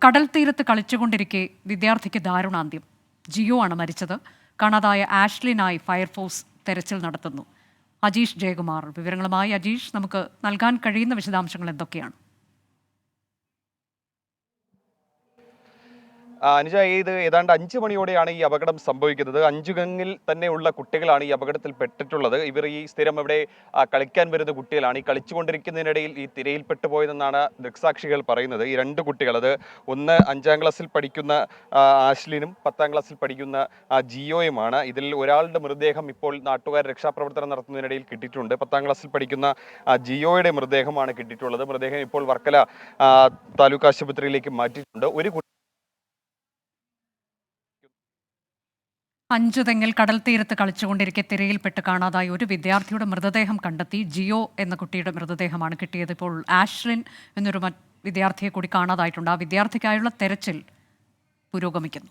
കടൽ തീരത്ത് കളിച്ചുകൊണ്ടിരിക്കെ വിദ്യാർത്ഥിക്ക് ദാരുണാന്ത്യം. ജിയോ ആണ് മരിച്ചത്. കാണാതായ ആഷ്ലിനായി ഫയർഫോഴ്സ് തെരച്ചിൽ നടത്തുന്നു. അജീഷ് ജയകുമാർ വിവരങ്ങളുമായി. അജീഷ്, നമുക്ക് നൽകാൻ കഴിയുന്ന വിശദാംശങ്ങൾ എന്തൊക്കെയാണ്? അനുജ, ഇത് ഏതാണ്ട് 5 മണിയോടെയാണ് ഈ അപകടം സംഭവിക്കുന്നത്. അഞ്ചുകങ്ങിൽ തന്നെയുള്ള കുട്ടികളാണ് ഈ അപകടത്തിൽ പെട്ടിട്ടുള്ളത്. ഇവർ ഈ സ്ഥിരം ഇവിടെ കളിക്കാൻ വരുന്ന കുട്ടികളാണ്. ഈ കളിച്ചുകൊണ്ടിരിക്കുന്നതിനിടയിൽ ഈ തിരയിൽപ്പെട്ടു പോയതെന്നാണ് ദൃക്സാക്ഷികൾ പറയുന്നത്. ഈ 2 കുട്ടികൾ, അത് ഒന്ന് 5ാം ക്ലാസ്സിൽ പഠിക്കുന്ന ആഷ്ലിനും 10ാം ക്ലാസ്സിൽ പഠിക്കുന്ന ജിയോയുമാണ്. ഇതിൽ ഒരാളുടെ മൃതദേഹം ഇപ്പോൾ നാട്ടുകാർ രക്ഷാപ്രവർത്തനം നടത്തുന്നതിനിടയിൽ കിട്ടിയിട്ടുണ്ട്. 10ാം ക്ലാസ്സിൽ പഠിക്കുന്ന ജിയോയുടെ മൃതദേഹമാണ് കിട്ടിയിട്ടുള്ളത്. മൃതദേഹം ഇപ്പോൾ വർക്കല താലൂക്ക് ആശുപത്രിയിലേക്ക് മാറ്റിയിട്ടുണ്ട്. ഒരു അഞ്ചുതെങ്ങിൽ കടൽ തീരത്ത് കളിച്ചുകൊണ്ടിരിക്കെ തിരയിൽപ്പെട്ട് കാണാതായ ഒരു വിദ്യാർത്ഥിയുടെ മൃതദേഹം കണ്ടെത്തി. ജിയോ എന്ന കുട്ടിയുടെ മൃതദേഹമാണ് കിട്ടിയത്. ഇപ്പോൾ ആഷ്ലിൻ എന്നൊരു വിദ്യാർത്ഥിയെ കൂടി കാണാതായിട്ടുണ്ട്. ആ വിദ്യാർത്ഥിക്കായുള്ള തെരച്ചിൽ പുരോഗമിക്കുന്നു.